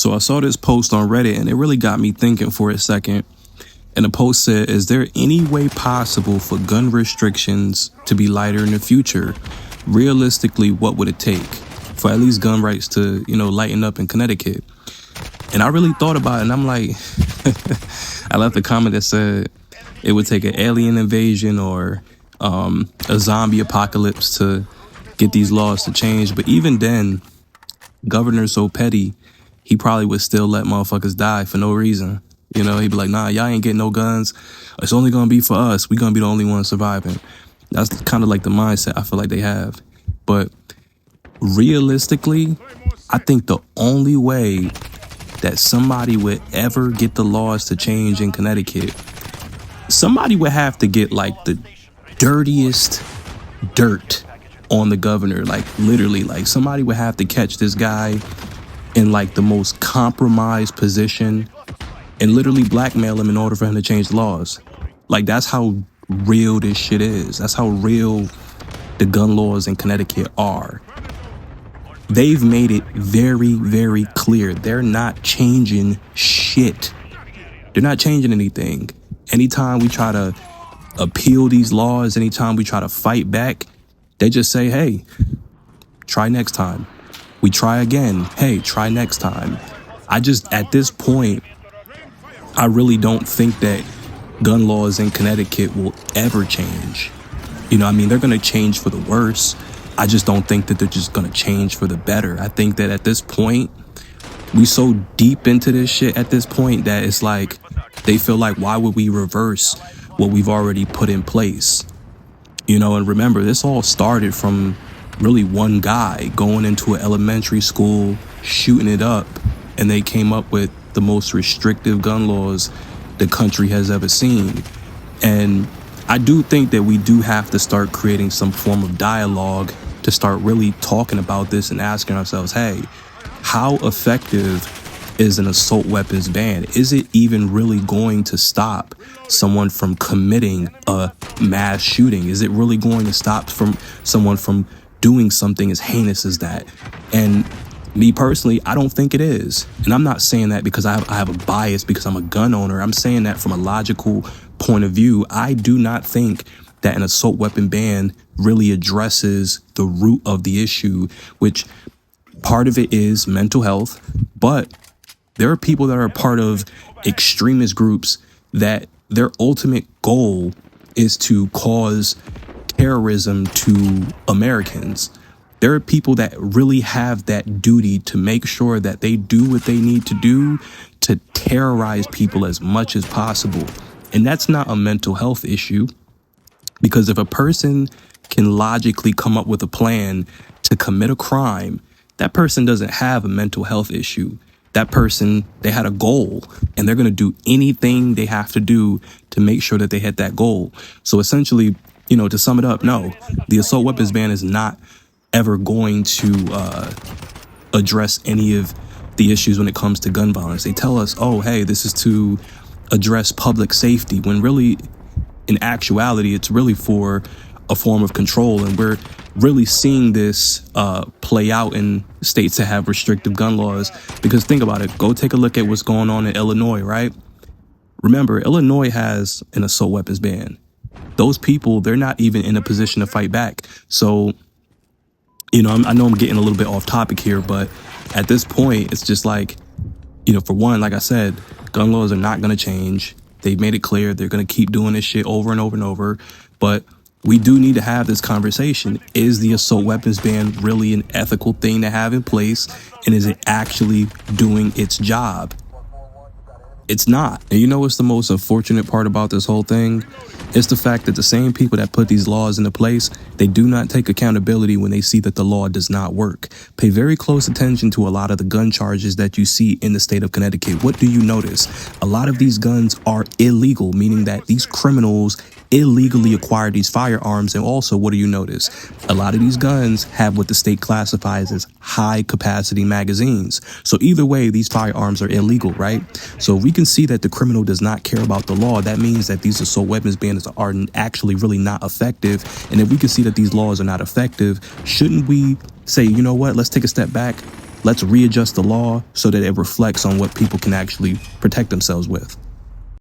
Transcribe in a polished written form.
So I saw this post on Reddit and it really got me thinking for a second. And the post said, is there any way possible for gun restrictions to be lighter in the future? Realistically, what would it take for at least gun rights to, lighten up in Connecticut? And I really thought about it and I'm like, I left a comment that said it would take an alien invasion or a zombie apocalypse to get these laws to change. But even then, governor's so petty, he probably would still let motherfuckers die for no reason. He'd be like, nah, y'all ain't getting no guns. It's only going to be for us. We're going to be the only ones surviving. That's kind of like the mindset I feel like they have. But realistically, I think the only way that somebody would ever get the laws to change in Connecticut, somebody would have to get like the dirtiest dirt on the governor. Like literally, like somebody would have to catch this guy in like the most compromised position and literally blackmail him in order for him to change the laws. Like that's how real this shit is. That's how real the gun laws in Connecticut are. They've made it very, very clear. They're not changing shit. They're not changing anything. Anytime we try to appeal these laws, anytime we try to fight back, they just say, hey, try next time. We try again. Hey, try next time. At this point, I really don't think that gun laws in Connecticut will ever change. They're going to change for the worse. I just don't think that they're just going to change for the better. I think that at this point, we so deep into this shit at this point that it's like they feel like, why would we reverse what we've already put in place? And remember, this all started from really one guy going into an elementary school, shooting it up, and they came up with the most restrictive gun laws the country has ever seen. And I do think that we do have to start creating some form of dialogue to start really talking about this and asking ourselves, hey, how effective is an assault weapons ban? Is it even really going to stop someone from committing a mass shooting? Is it really going to stop someone from doing something as heinous as that? And me personally, I don't think it is. And I'm not saying that because I have a bias because I'm a gun owner. I'm saying that from a logical point of view. I do not think that an assault weapon ban really addresses the root of the issue, which part of it is mental health. But there are people that are a part of extremist groups that their ultimate goal is to cause terrorism to Americans. There are people that really have that duty to make sure that they do what they need to do to terrorize people as much as possible. And that's not a mental health issue, because if a person can logically come up with a plan to commit a crime, that person doesn't have a mental health issue. That person, they had a goal and they're going to do anything they have to do to make sure that they hit that goal. So essentially, to sum it up, no, the assault weapons ban is not ever going to address any of the issues when it comes to gun violence. They tell us, oh, hey, this is to address public safety, when really, in actuality, it's really for a form of control. And we're really seeing this play out in states that have restrictive gun laws. Because think about it, go take a look at what's going on in Illinois, right? Remember, Illinois has an assault weapons ban. Those people, they're not even in a position to fight back. So, I know I'm getting a little bit off topic here, but at this point, it's just like, for one, like I said, gun laws are not going to change. They've made it clear they're going to keep doing this shit over and over and over. But we do need to have this conversation. Is the assault weapons ban really an ethical thing to have in place? And is it actually doing its job? It's not. And you know what's the most unfortunate part about this whole thing? It's the fact that the same people that put these laws into place, they do not take accountability when they see that the law does not work. Pay very close attention to a lot of the gun charges that you see in the state of Connecticut. What do you notice? A lot of these guns are illegal, meaning that these criminals illegally acquire these firearms. And also, what do you notice? A lot of these guns have what the state classifies as high capacity magazines. So either way, these firearms are illegal, right? So if we can see that the criminal does not care about the law, that means that these assault weapons bans are actually really not effective. And if we can see that these laws are not effective, shouldn't we say, you know what, let's take a step back let's readjust the law so that it reflects on what people can actually protect themselves with.